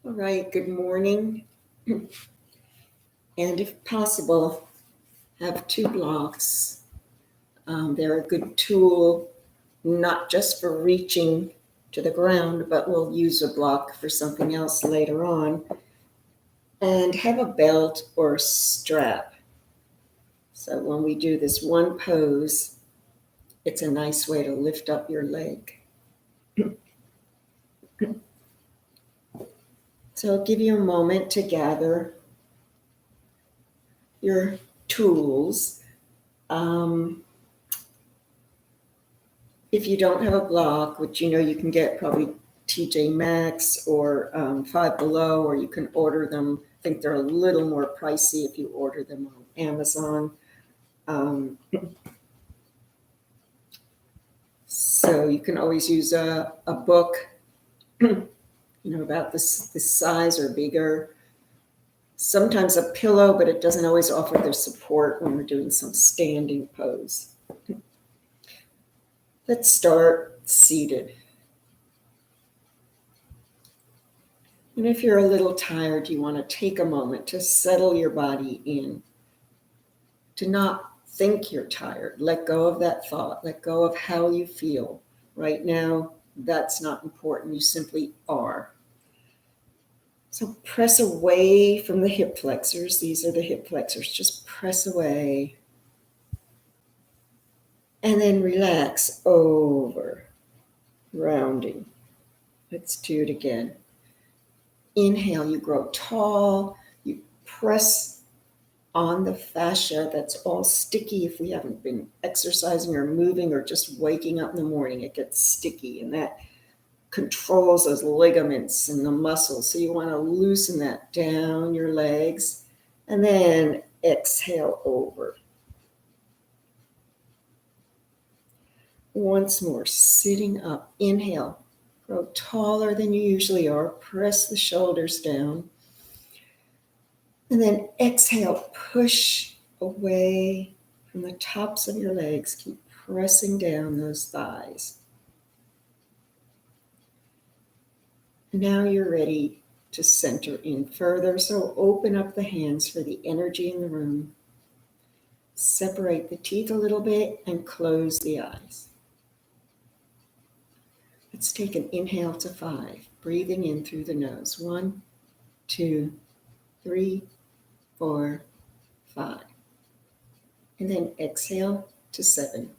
All right, good morning. And if possible, have 2 blocks. They're a good tool, not just for reaching to the ground, but we'll use a block for something else later on. And have a belt or strap. So when we do this one pose, it's a nice way to lift up your leg. So I'll give you a moment to gather your tools. If you don't have a block, which you can get probably TJ Maxx or Five Below, or you can order them. I think they're a little more pricey if you order them on Amazon. So you can always use a book, about this size or bigger. Sometimes a pillow, but it doesn't always offer the support when we're doing some standing pose. Let's start seated. And if you're a little tired, you want to take a moment to settle your body in. To not think you're tired. Let go of that thought. Let go of how you feel. Right now, that's not important. You simply are. So press away from the hip flexors. These are the hip flexors. Just press away. And then relax over. Rounding. Let's do it again. Inhale, you grow tall. You press on the fascia that's all sticky. If we haven't been exercising or moving or just waking up in the morning, it gets sticky, and that controls those ligaments and the muscles. So you want to loosen that down your legs, and then exhale over. Once more, sitting up. Inhale, grow taller than you usually are. Press the shoulders down. And then exhale, push away from the tops of your legs. Keep pressing down those thighs. Now you're ready to center in further, so open up the hands for the energy in the room. Separate the teeth a little bit and close the eyes. Let's take an inhale to 5, breathing in through the nose. 1, 2, 3, 4, 5. And then exhale to 7.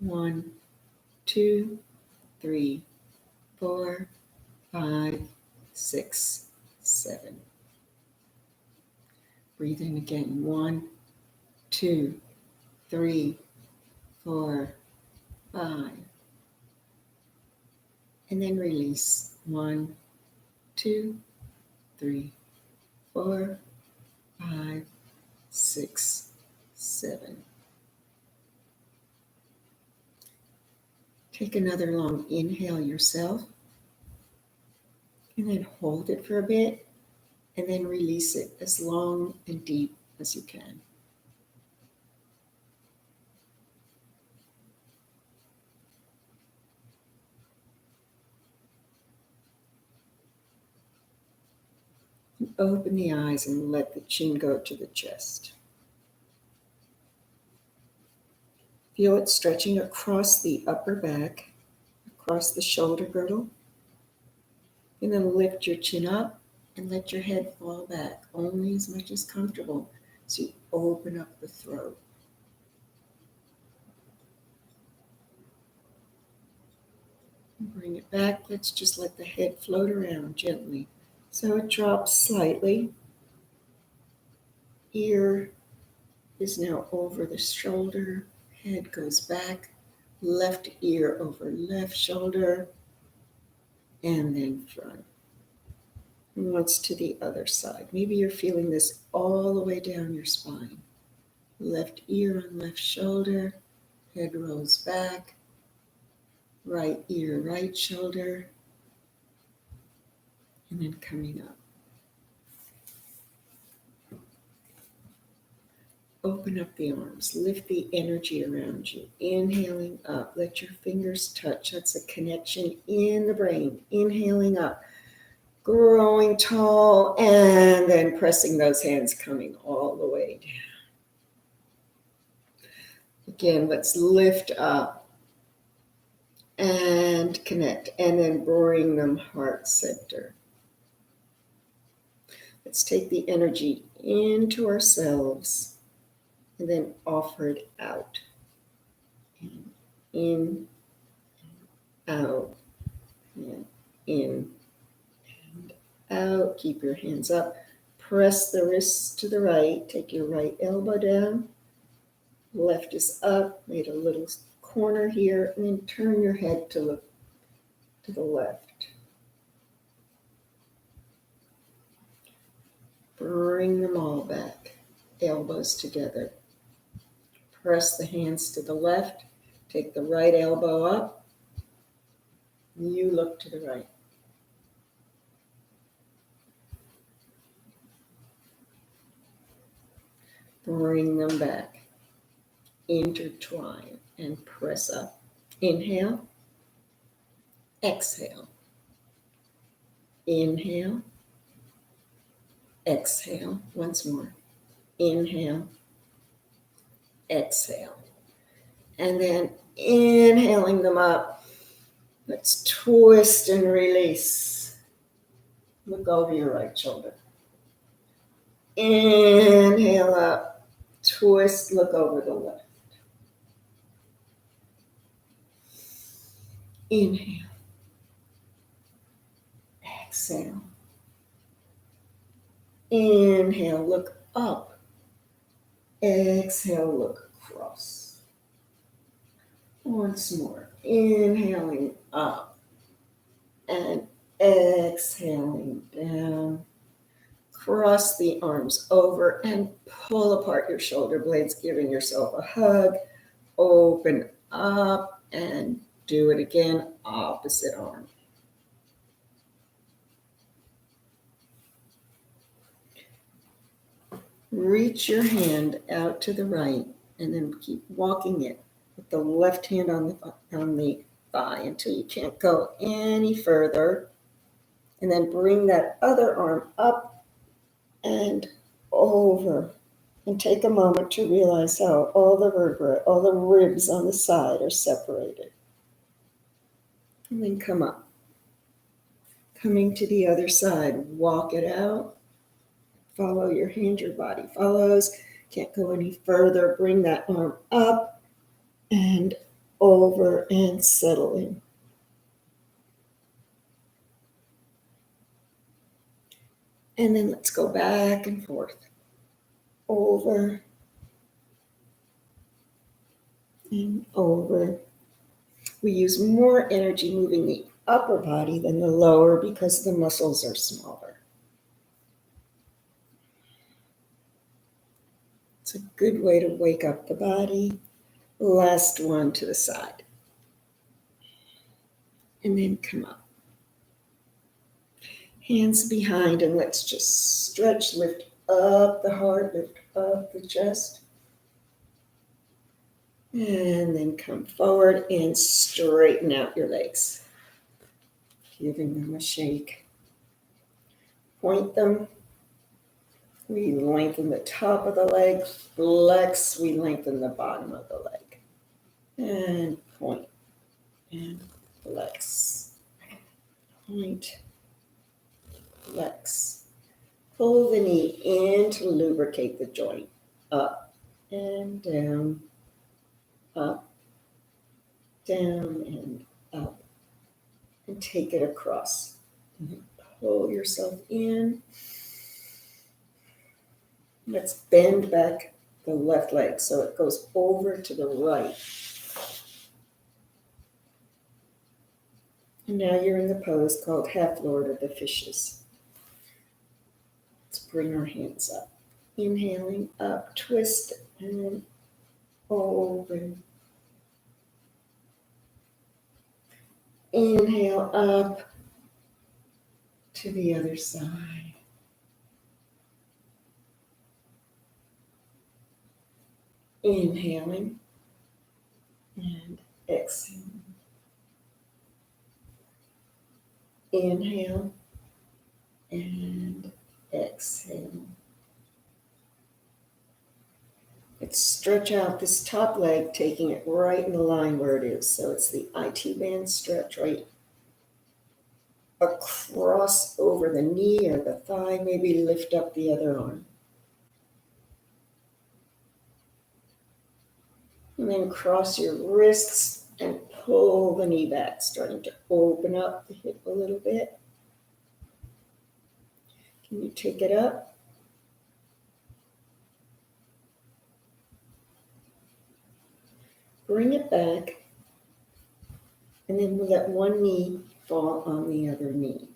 1, 2, 3, 4, 5, 6, 7. Breathe in again. 1, 2, 3, 4, 5. And then release. 1, 2, 3, 4, 5, 6, 7. Take another long inhale yourself. And then hold it for a bit, and then release it as long and deep as you can. And open the eyes and let the chin go to the chest. Feel it stretching across the upper back, across the shoulder girdle. And then lift your chin up and let your head fall back only as much as comfortable. So you open up the throat. And bring it back. Let's just let the head float around gently. So it drops slightly. Ear is now over the shoulder. Head goes back. left ear over left shoulder, and then front. And once to the other side. Maybe you're feeling this all the way down your spine. Left ear on left shoulder, head rolls back, right ear, right shoulder, and then coming up. Open up the arms, lift the energy around you. Inhaling up, let your fingers touch. That's a connection in the brain. Inhaling up, growing tall, and then pressing those hands coming all the way down. Again, let's lift up and connect, and then bring them heart center. Let's take the energy into ourselves and then offer it out. In, out, and in, and out. Keep your hands up. Press the wrists to the right. Take your right elbow down. Left is up. Made a little corner here. And then turn your head to look to the left. Bring them all back. Elbows together. Press the hands to the left. Take the right elbow up. You look to the right. Bring them back. Intertwine and press up. Inhale. Exhale. Inhale. Exhale. Once more. Inhale. Exhale. And then inhaling them up. Let's twist and release. Look over your right shoulder. Inhale up. Twist, look over the left. Inhale. Exhale. Inhale, look up. Exhale, look across. Once more. Inhaling up. And exhaling down. Cross the arms over and pull apart your shoulder blades, giving yourself a hug. Open up and do it again, opposite arm. Reach your hand out to the right and then keep walking it with the left hand on the thigh until you can't go any further. And then bring that other arm up and over. And take a moment to realize how all the vertebrae, all the ribs on the side are separated. And then come up. Coming to the other side, walk it out. Follow your hand, your body follows. Can't go any further. Bring that arm up and over and settle in. And then let's go back and forth. Over and over. We use more energy moving the upper body than the lower because the muscles are smaller. It's a good way to wake up the body. Last one to the side. And then come up. Hands behind, and let's just stretch, lift up the heart, lift up the chest. And then come forward and straighten out your legs. Giving them a shake. Point them. We lengthen the top of the leg. Flex, we lengthen the bottom of the leg. And point. And flex. Point. Flex. Pull the knee in to lubricate the joint. Up and down. Up, down, and up. And take it across. And then pull yourself in. Let's bend back the left leg so it goes over to the right. And now you're in the pose called Half Lord of the Fishes. Let's bring our hands up. Inhaling up, twist, and open. Inhale up to the other side. Inhaling and exhaling. Inhale and exhale. Let's stretch out this top leg, taking it right in the line where it is. So it's the IT band stretch right across over the knee or the thigh. Maybe lift up the other arm. And then cross your wrists and pull the knee back, starting to open up the hip a little bit. Can you take it up? Bring it back, and then we'll let one knee fall on the other knee.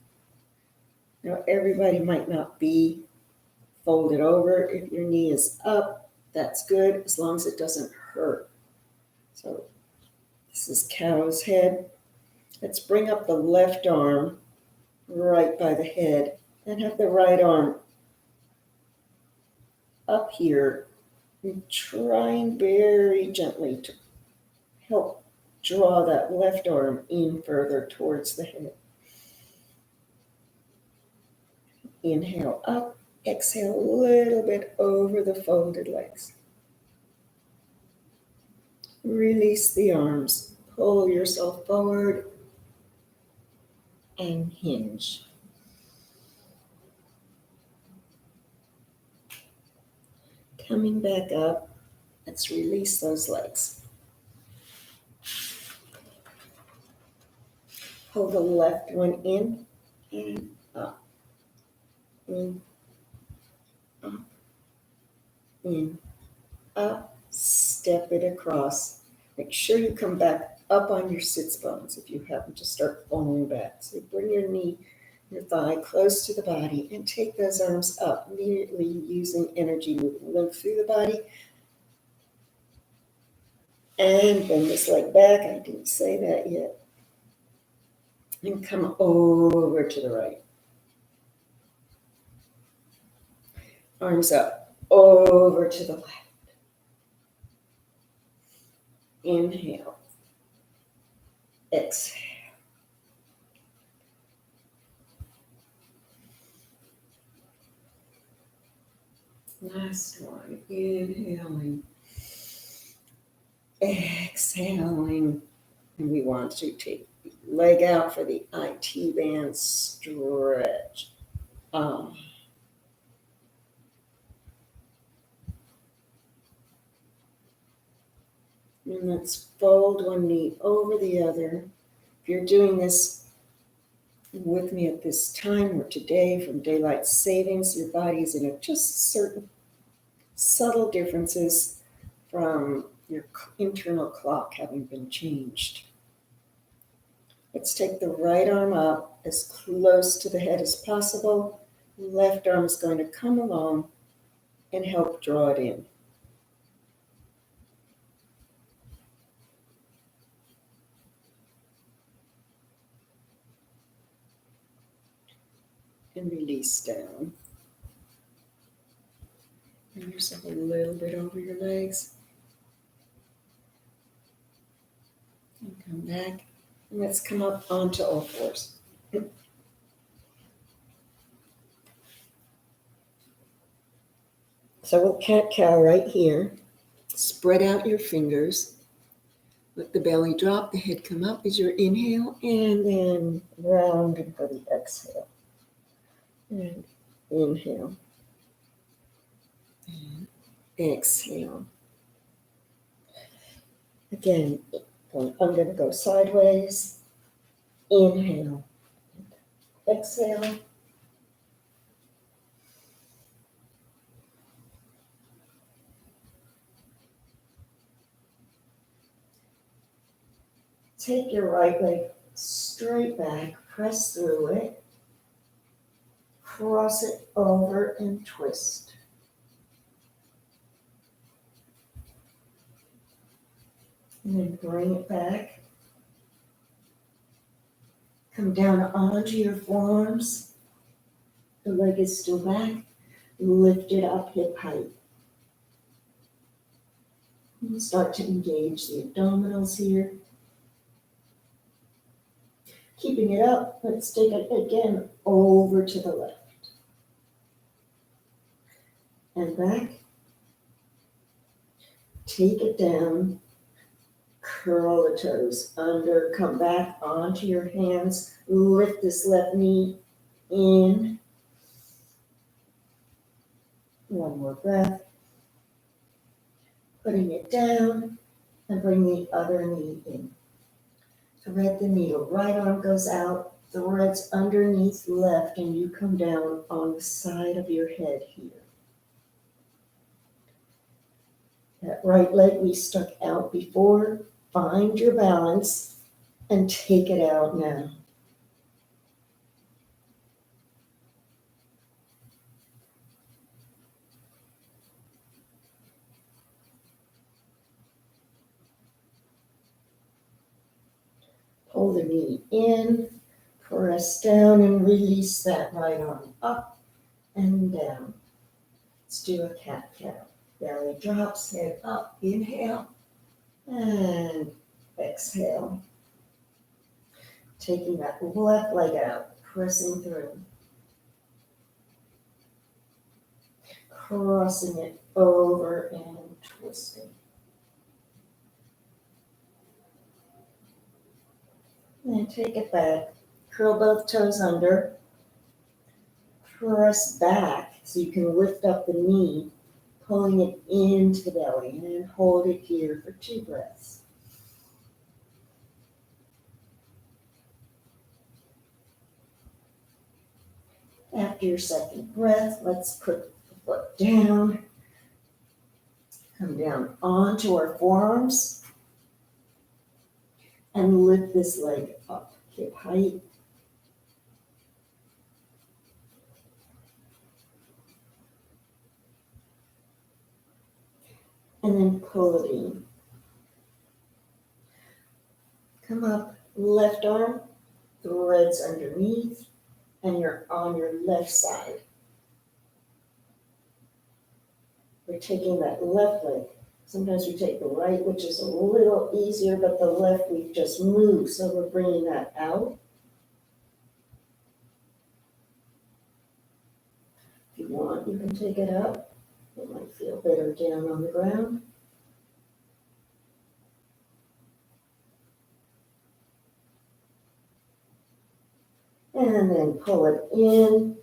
Now, everybody might not be folded over. If your knee is up, that's good, as long as it doesn't hurt. So this is cow's head. Let's bring up the left arm right by the head and have the right arm up here and trying very gently to help draw that left arm in further towards the head. Inhale up, exhale a little bit over the folded legs. Release the arms, pull yourself forward and hinge. Coming back up, let's release those legs. Pull the left one in and up, in, up, in, up. Step it across. Make sure you come back up on your sits bones if you happen to start falling back. So bring your knee, your thigh close to the body and take those arms up, immediately using energy, moving lymph through the body. And bring this leg back. I didn't say that yet. And come over to the right. Arms up, over to the left. Inhale. Exhale. Last one. Inhaling. Exhaling. And we want to take the leg out for the IT band stretch. And let's fold one knee over the other. If you're doing this with me at this time or today from daylight savings, your body is in just certain subtle differences from your internal clock having been changed. Let's take the right arm up as close to the head as possible. Left arm is going to come along and help draw it in. And release down. Bring yourself a little bit over your legs. And come back. And let's come up onto all fours. So we'll cat-cow right here. Spread out your fingers. Let the belly drop, the head come up as your inhale, and then round for the exhale. And inhale. And exhale. Again, I'm going to go sideways. Inhale. Exhale. Take your right leg straight back, press through it, cross it over and twist. And then bring it back. Come down onto your forearms. The leg is still back. Lift it up hip height. And start to engage the abdominals here. Keeping it up, let's take it again over to the left. And back. Take it down. Curl the toes under, come back onto your hands. Lift this left knee in. One more breath. Putting it down and bring the other knee in. Thread the needle. Right arm goes out, threads underneath left, and you come down on the side of your head here. That right leg we stuck out before. Find your balance and take it out now. Pull the knee in, press down and release that right arm up and down. Let's do a cat-cow. Belly drops, head up, inhale, and exhale. Taking that left leg out, pressing through. Crossing it over and twisting. And then take it back. Curl both toes under. Press back so you can lift up the knee, pulling it into the belly, and then hold it here for 2 breaths. After your second breath, let's put the foot down. Come down onto our forearms and lift this leg up, hip height. And then pull it in. Come up, left arm, threads underneath, and you're on your left side. We're taking that left leg. Sometimes we take the right, which is a little easier, but the left we've just moved, so we're bringing that out. If you want, you can take it up. It might feel better down on the ground. And then pull it in.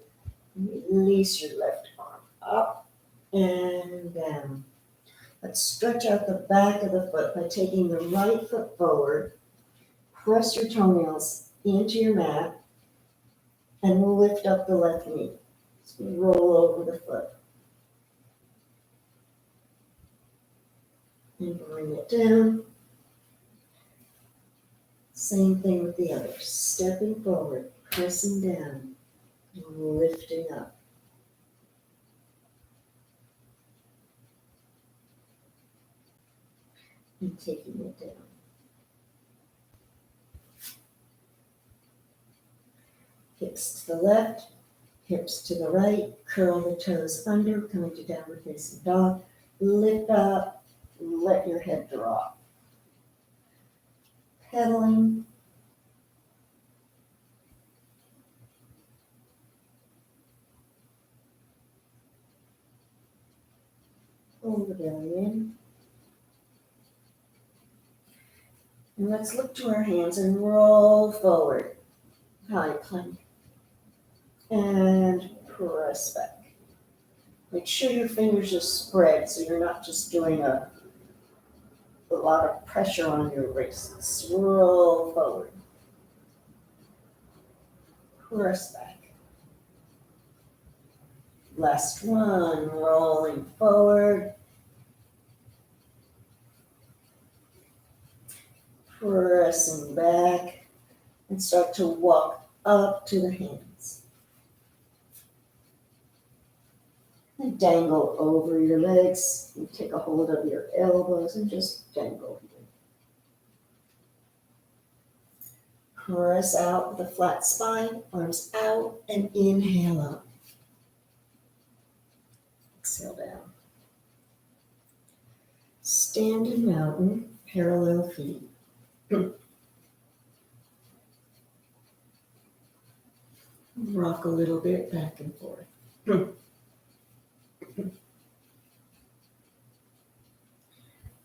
Release your left arm up and down. Let's stretch out the back of the foot by taking the right foot forward. Press your toenails into your mat and lift up the left knee. So roll over the foot. And bring it down. Same thing with the other. Stepping forward, pressing down, and lifting up. And taking it down. Hips to the left, hips to the right, curl the toes under, coming to downward facing dog. Lift up, let your head drop. Pedaling. Pull the belly in. And let's look to our hands and roll forward. High plank. And press back. Make sure your fingers are spread so you're not just doing a lot of pressure on your wrists. Roll forward. Press back. Last one, rolling forward. Pressing back. and start to walk up to the hands. And dangle over your legs. You take a hold of your elbows and just dangle here. Press out with a flat spine, arms out, and inhale up. Exhale down. Stand in mountain, parallel feet. Rock a little bit back and forth.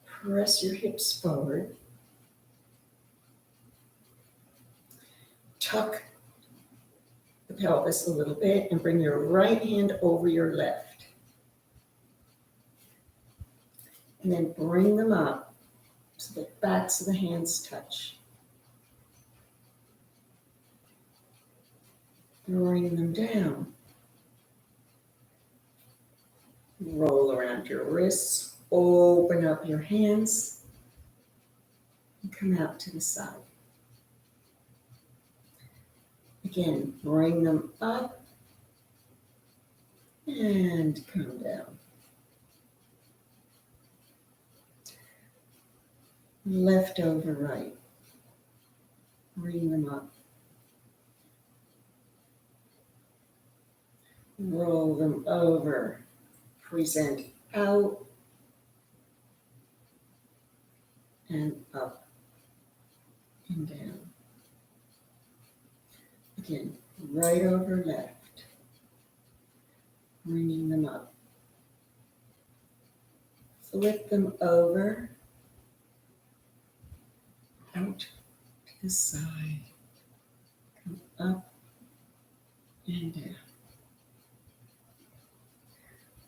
Press your hips forward. Tuck the pelvis a little bit and bring your right hand over your left. And then bring them up so the backs of the hands touch. Bring them down. Roll around your wrists, open up your hands, and come out to the side. Again, bring them up and come down. Left over right. Bring them up. Roll them over. Present out and up and down. Again, right over left. Bringing them up. Flip them over. Out to the side. Come up and down.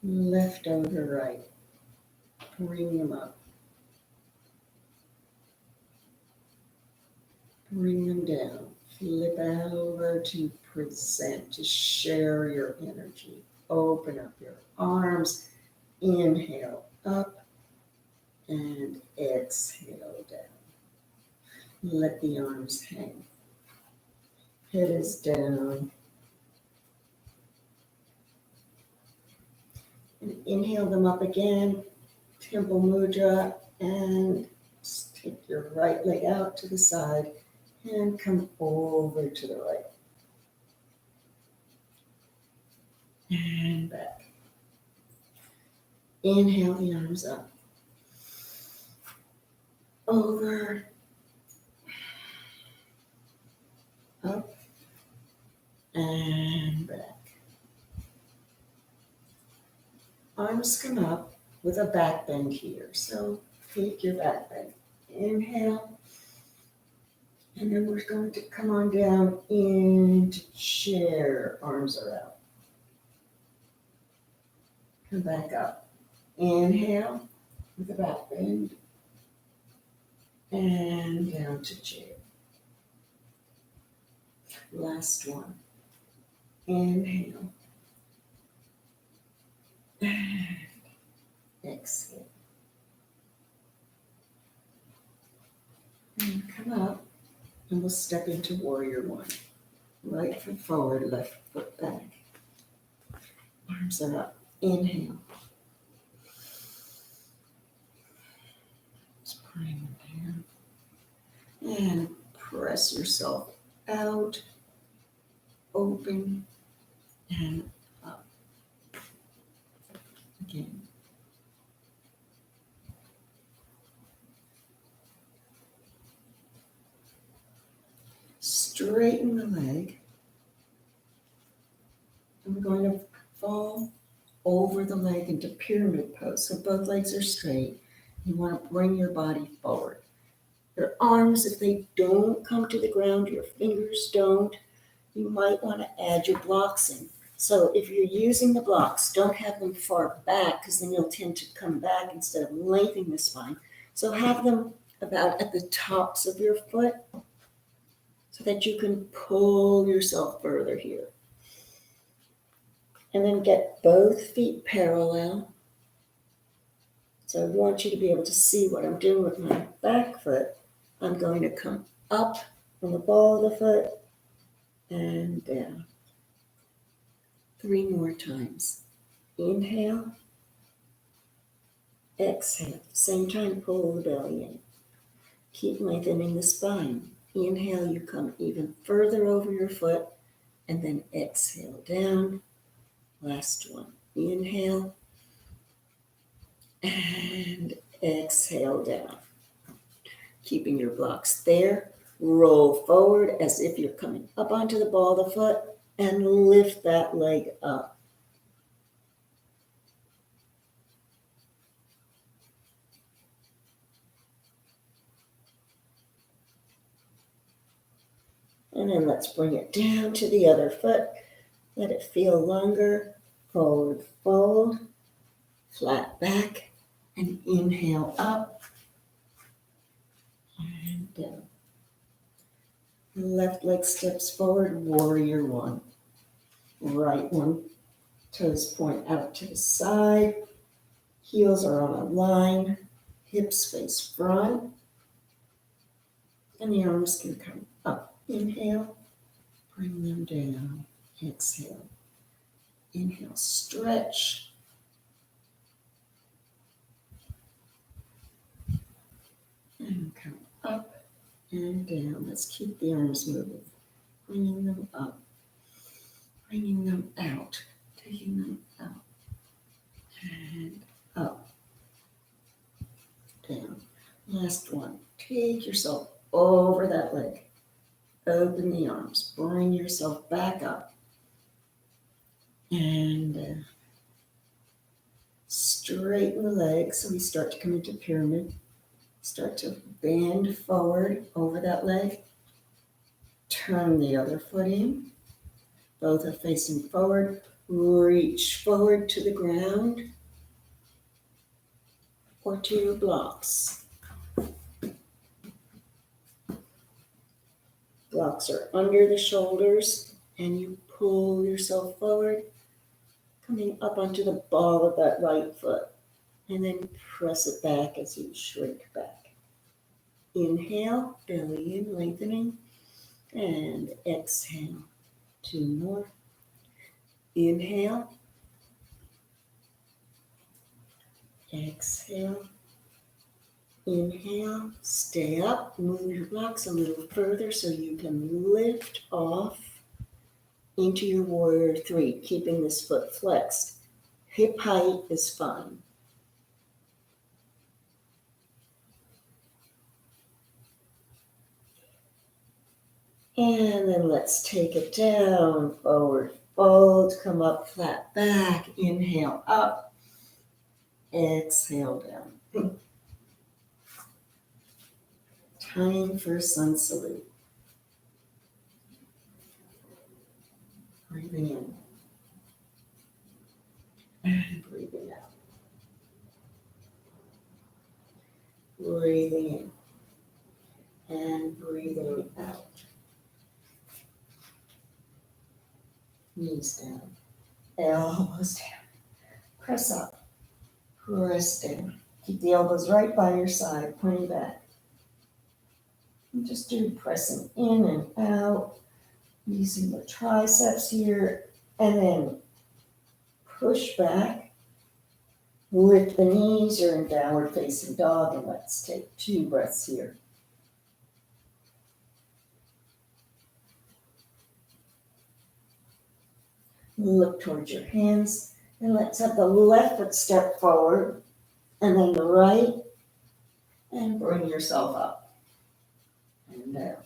Left over right. Bring them up. Bring them down. Flip over to present, to share your energy. Open up your arms. Inhale up and exhale down. Let the arms hang. Head is down. And inhale them up again, Temple Mudra, and take your right leg out to the side and come over to the right. And back. Inhale the arms up. Over. Up. And back. Arms come up with a back bend here. So take your back bend. Inhale. And then we're going to come on down into chair. Arms are out. Come back up. Inhale with a back bend. And down to chair. Last one. Inhale. And exhale. And come up, and we'll step into warrior one. Right foot forward, left foot back. Arms are up. Inhale. Just bring them down. And press yourself out, open, and up. Again. Straighten the leg. And we're going to fall over the leg into pyramid pose. So both legs are straight. You want to bring your body forward. Your arms, if they don't come to the ground, your fingers don't, you might want to add your blocks in. So if you're using the blocks, don't have them far back because then you'll tend to come back instead of lengthening the spine. So have them about at the tops of your foot so that you can pull yourself further here. And then get both feet parallel. So I want you to be able to see what I'm doing with my back foot. I'm going to come up on the ball of the foot and down. 3 more times. Inhale, exhale. Same time, pull the belly in. Keep lengthening the spine. Inhale, you come even further over your foot, and then exhale down. Last one. Inhale, and exhale down. Keeping your blocks there. Roll forward as if you're coming up onto the ball of the foot, and lift that leg up. And then let's bring it down to the other foot. Let it feel longer. Forward fold, flat back, and inhale up and down. Left leg steps forward, warrior one. Right one, toes point out to the side. Heels are on a line, hips face front. And the arms can come up. Inhale, bring them down. Exhale. Inhale, stretch. And come up and down. Let's keep the arms moving. Bringing them up. Bringing them out. Taking them out. And up. Down. Last one. Take yourself over that leg. Open the arms. Bring yourself back up. And straighten the legs so we start to come into pyramid. Start to bend forward over that leg. Turn the other foot in. Both are facing forward. Reach forward to the ground or to your blocks. Blocks are under the shoulders and you pull yourself forward, coming up onto the ball of that right foot, and then press it back as you shrink back. Inhale, belly in, lengthening, and exhale. 2 more. Inhale, exhale, inhale, stay up, move your blocks a little further so you can lift off into your warrior 3, keeping this foot flexed. Hip height is fine. And then let's take it down, forward fold, come up flat back, inhale up, exhale down. Time for sun salute. Breathing in and breathing out. Breathing in and breathing out. Knees down, elbows down. Press up, press down. Keep the elbows right by your side, pointing back. And just do pressing in and out, using the triceps here, and then push back. Lift the knees, you're in downward facing dog, and let's take 2 breaths here. Look towards your hands, and let's have the left foot step forward, and then the right, and bring yourself up and down.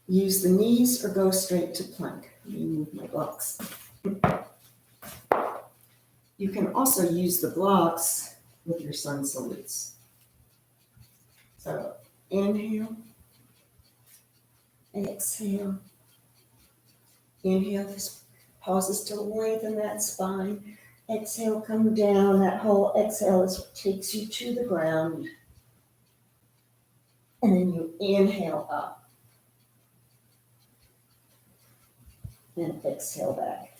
Use the knees or go straight to plank. Let me move my blocks. You can also use the blocks with your sun salutes. So inhale, exhale. Inhale, just pauses to lengthen that spine. Exhale, come down. That whole exhale is what takes you to the ground. And then you inhale up. And exhale back.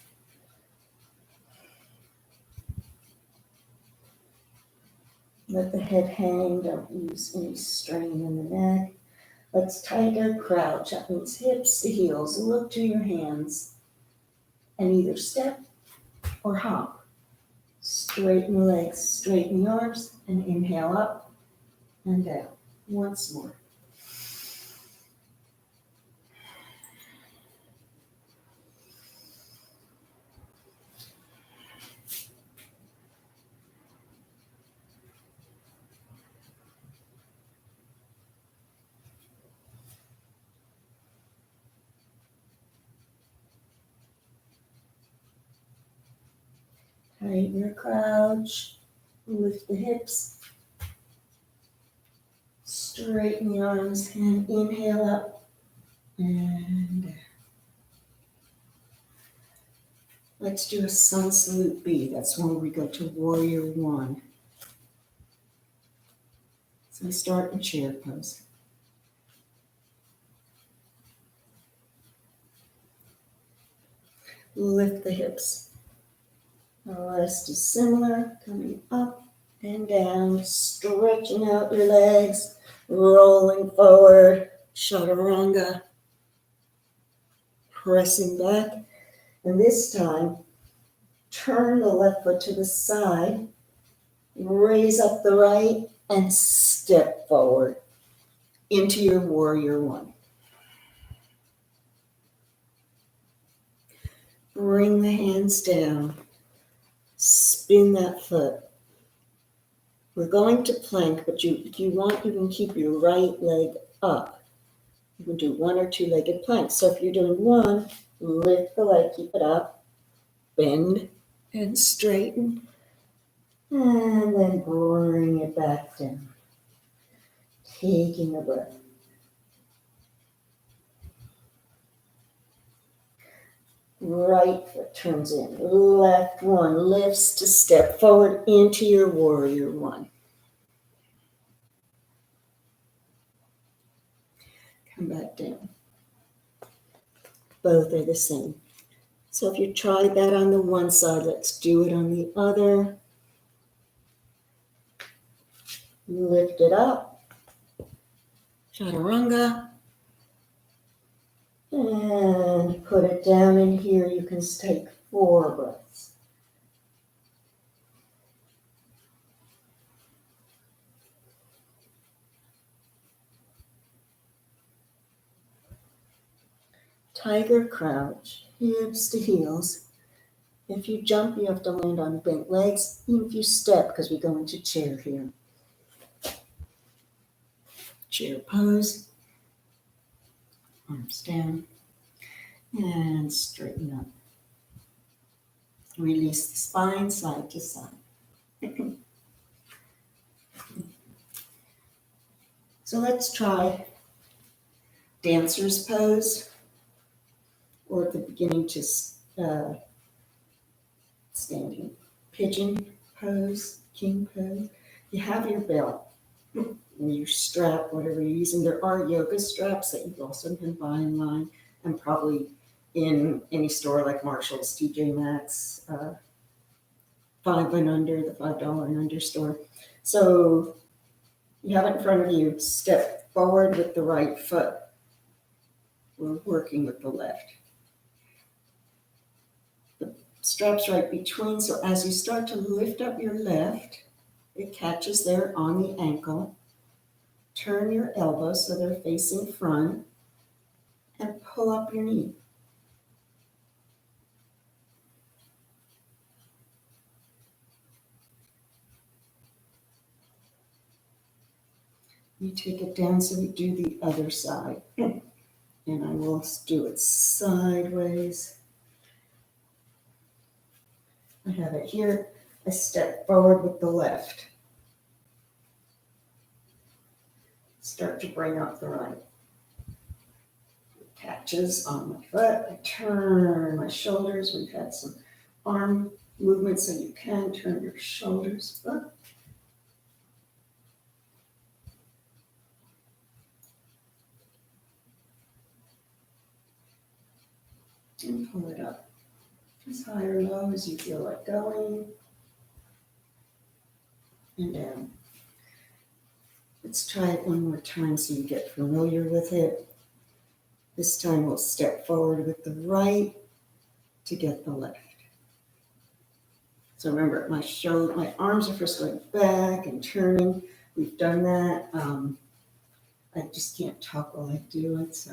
Let the head hang. Don't use any strain in the neck. Let's tiger crouch. That means hips to heels. Look to your hands and either step or hop. Straighten the legs, straighten the arms, and inhale up and down. Once more. Tighten your crouch, lift the hips, straighten the arms, and inhale up and down. Let's do a sun salute B. That's when we go to warrior one. So start in chair pose. Lift the hips. The rest is similar, coming up and down, stretching out your legs, rolling forward, chaturanga, pressing back. And this time, turn the left foot to the side, raise up the right, and step forward into your warrior one. Bring the hands down. Spin that foot. We're going to plank, but if you want, you can keep your right leg up. You can do one or two-legged planks. So if you're doing one, lift the leg, keep it up, bend and straighten, and then bring it back down. Taking a breath. Right foot turns in. Left one lifts to step forward into your warrior one. Come back down. Both are the same. So if you tried that on the one side, let's do it on the other. Lift it up. Chaturanga. And put it down in here. You can take 4 breaths. Tiger crouch, hips to heels. If you jump, you have to land on bent legs. Even if you step, because we go into chair here. Chair pose. Arms down. And straighten up. Release the spine side to side. So let's try dancer's pose, or at the beginning, just standing. Pigeon pose, king pose. You have your belt, and your strap, whatever you're using. There are yoga straps that you also can buy online, and probably in any store like Marshall's, TJ Maxx, $5 and under, the $5 and under store. So you have it in front of you. Step forward with the right foot. We're working with the left. The strap's right between, so as you start to lift up your left, it catches there on the ankle. Turn your elbows so they're facing front, and pull up your knee. You take it down so we do the other side. And I will do it sideways. I have it here. I step forward with the left. Start to bring up the right. It catches on my foot. I turn my shoulders. We've had some arm movement, so you can turn your shoulders up. And pull it up as high or low as you feel like going. And down. Let's try it one more time so you get familiar with it. This time we'll step forward with the right to get the left. So remember, my arms are first going back and turning. We've done that. I just can't talk while I do it, so.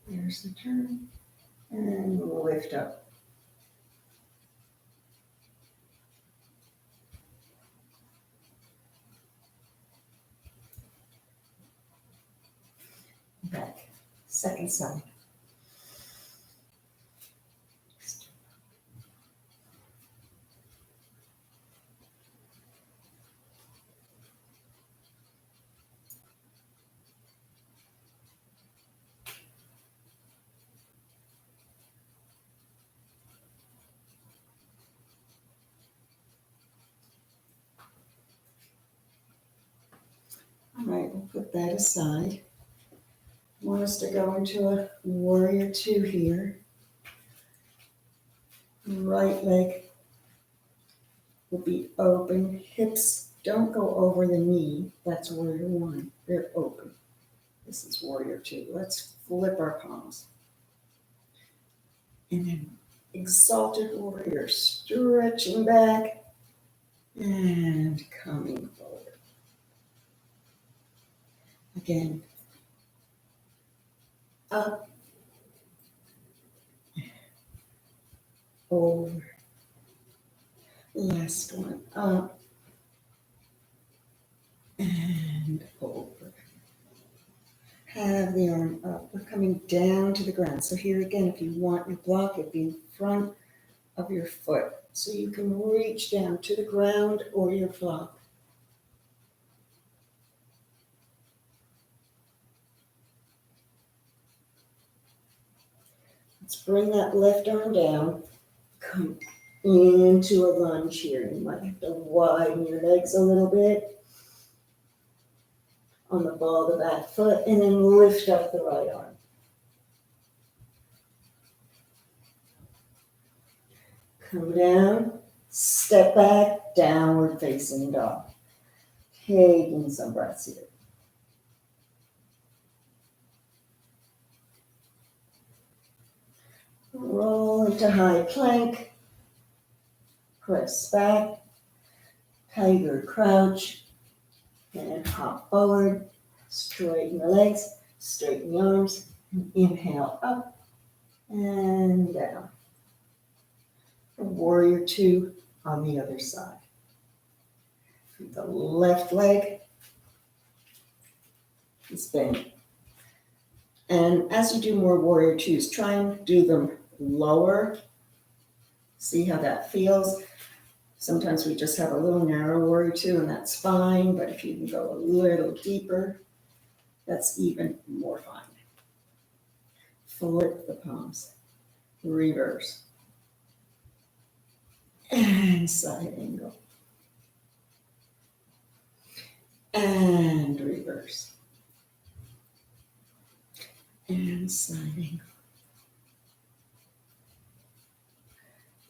There's the turn, and we'll lift up. Back, second side. All right, we'll put that aside. I want us to go into a warrior two here. Right leg will be open. Hips don't go over the knee. That's warrior one. They're open. This is warrior two. Let's flip our palms. And then exalted warrior, stretching back and coming forward. Again, up, over. Last one, up and over. Have the arm up. We're coming down to the ground. So here again, if you want your block, it'd be in front of your foot. So you can reach down to the ground or your block. Let's bring that left arm down. Come into a lunge here. You might have to widen your legs a little bit on the ball of the back foot, and then lift up the right arm. Come down, step back, downward facing dog. Taking some breaths here. Roll into high plank. Press back. Tiger crouch. And hop forward. Straighten the legs. Straighten the arms. And inhale up and down. Warrior two on the other side. The left leg is bent. And as you do more warrior twos, try and do them lower. See how that feels. Sometimes we just have a little narrow warrior two, and that's fine. But if you can go a little deeper, that's even more fun. Flip the palms. Reverse. And side angle. And reverse. And side angle.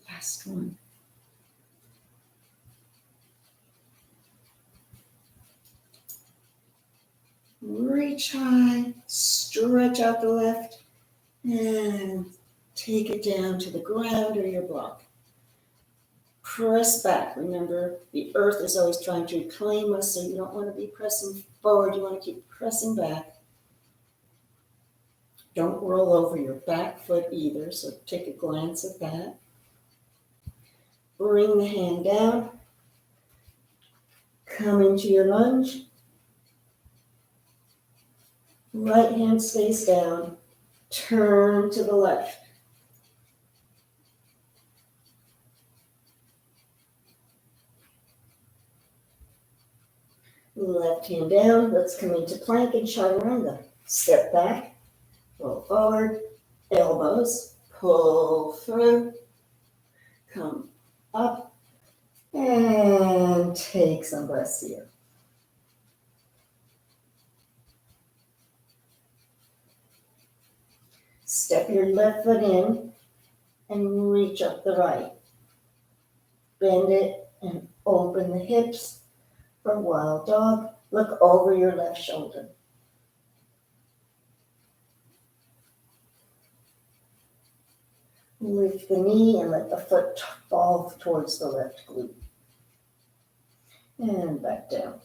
Last one. Reach high, stretch out the left, and take it down to the ground or your block. Press back. Remember, the earth is always trying to reclaim us, so you don't want to be pressing forward. You want to keep pressing back. Don't roll over your back foot either, so take a glance at that. Bring the hand down. Come into your lunge. Right hand stays down. Turn to the left. Left hand down. Let's come into plank and chaturanga. Step back. Roll forward. Elbows. Pull through. Come up. And take some breaths here. Step your left foot in and reach up the right. Bend it And open the hips for wild dog. Look over your left shoulder. Lift the knee and let the foot fall towards the left glute. And back down.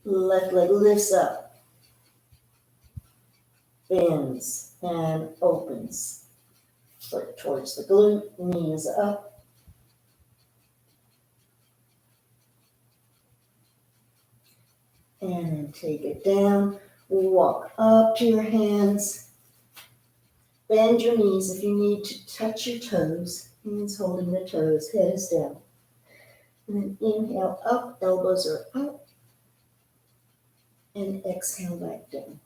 Left leg lifts up, bends, and opens. Foot towards the glute, knee is up. And then take it down. Walk up to your hands. Bend your knees if you need to touch your toes. Hands holding the toes, head is down. And then inhale up, elbows are up. And exhale back down.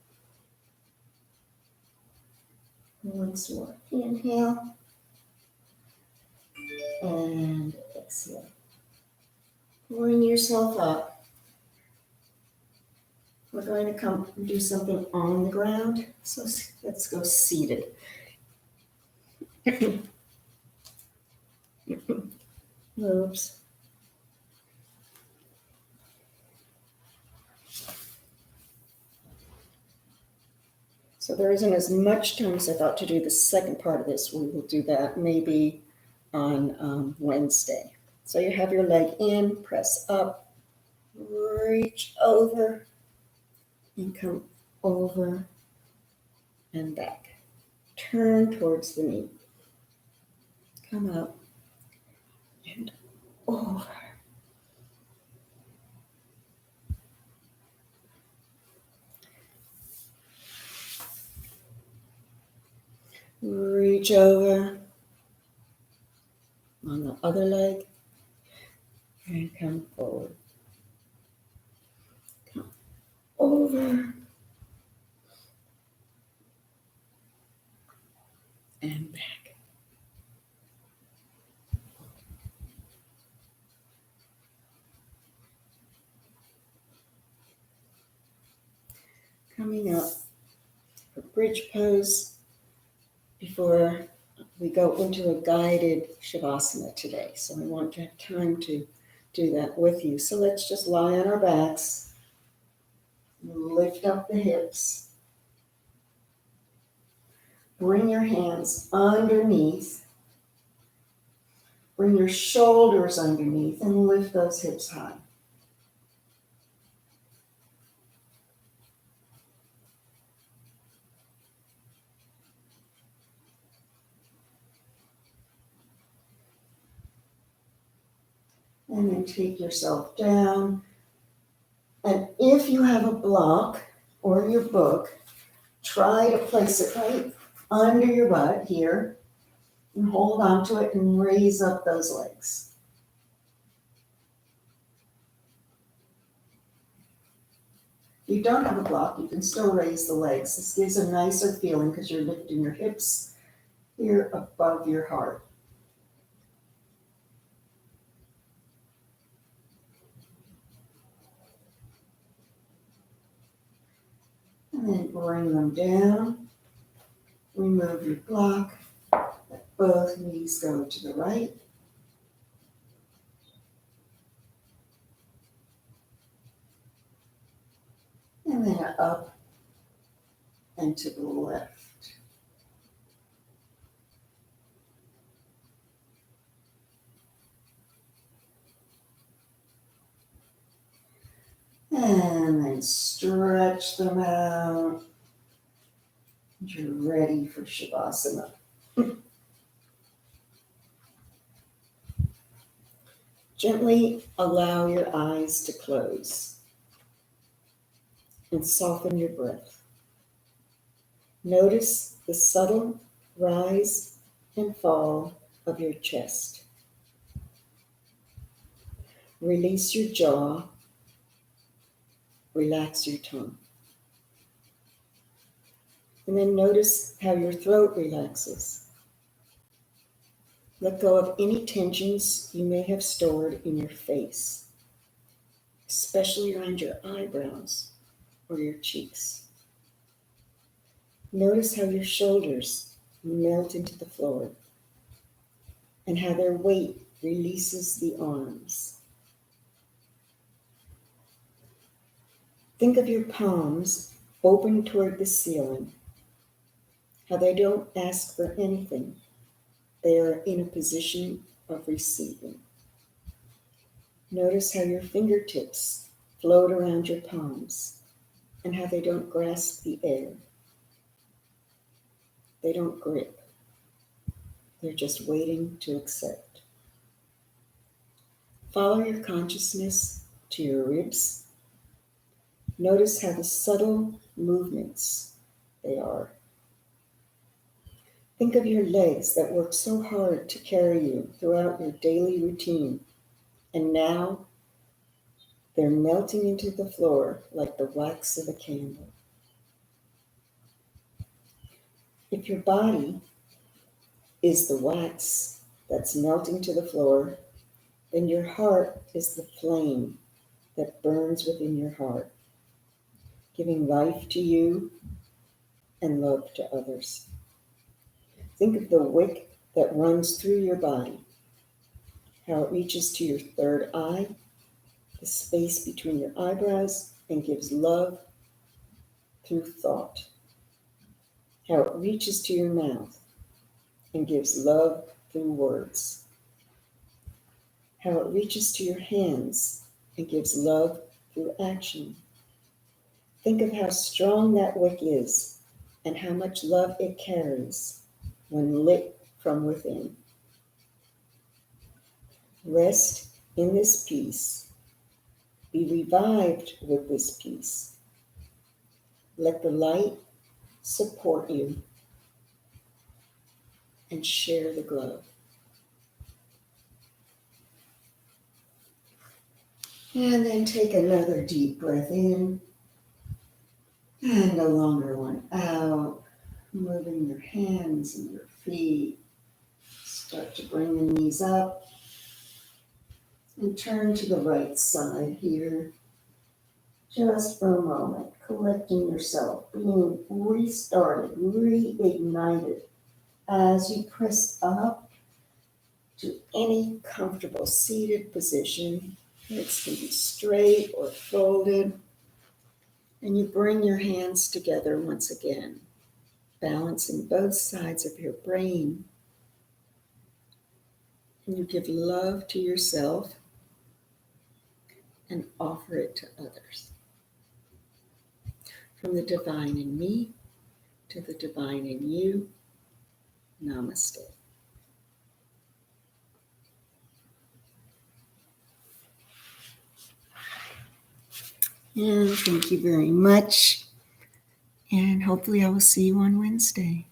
Once more. Inhale. And exhale. Bring yourself up. We're going to come and do something on the ground. So let's go seated. Oops. So there isn't as much time as I thought to do the second part of this. We will do that maybe on Wednesday. So you have your leg in, press up, reach over, and come over and back. Turn towards the knee. Come up and over. Reach over on the other leg and come forward. Come over and back. Coming up for bridge pose before we go into a guided Shavasana today. So we want to have time to do that with you. So let's just lie on our backs, lift up the hips, bring your hands underneath, bring your shoulders underneath and lift those hips high. And then take yourself down. And if you have a block or your book, try to place it right under your butt here and hold on to it and raise up those legs. If you don't have a block, you can still raise the legs. This gives a nicer feeling because you're lifting your hips here above your heart. And then bring them down. Remove your block. Let both knees go to the right. And then up and to the left. And then stretch them out. You're ready for Shavasana. Gently allow your eyes to close and soften your breath. Notice the subtle rise and fall of your chest. Release your jaw. Relax your tongue. And then notice how your throat relaxes. Let go of any tensions you may have stored in your face, especially around your eyebrows or your cheeks. Notice how your shoulders melt into the floor and how their weight releases the arms. Think of your palms open toward the ceiling, how they don't ask for anything. They are in a position of receiving. Notice how your fingertips float around your palms and how they don't grasp the air. They don't grip. They're just waiting to accept. Follow your consciousness to your ribs. Notice how the subtle movements they are. Think of your legs that work so hard to carry you throughout your daily routine, and now they're melting into the floor like the wax of a candle. If your body is the wax that's melting to the floor, then your heart is the flame that burns within your heart, giving life to you and love to others. Think of the wick that runs through your body, how it reaches to your third eye, the space between your eyebrows, and gives love through thought, how it reaches to your mouth and gives love through words, how it reaches to your hands and gives love through action. Think of how strong that wick is and how much love it carries when lit from within. Rest in this peace. Be revived with this peace. Let the light support you and share the glow. And then take another deep breath in and a longer one out, moving your hands and your feet. Start to bring the knees up and turn to the right side here. Just for a moment, collecting yourself, being restarted, reignited as you press up to any comfortable seated position. Legs can be straight or folded. And you bring your hands together once again, balancing both sides of your brain. And you give love to yourself and offer it to others. From the divine in me to the divine in you, namaste. And thank you very much. And hopefully I will see you on Wednesday.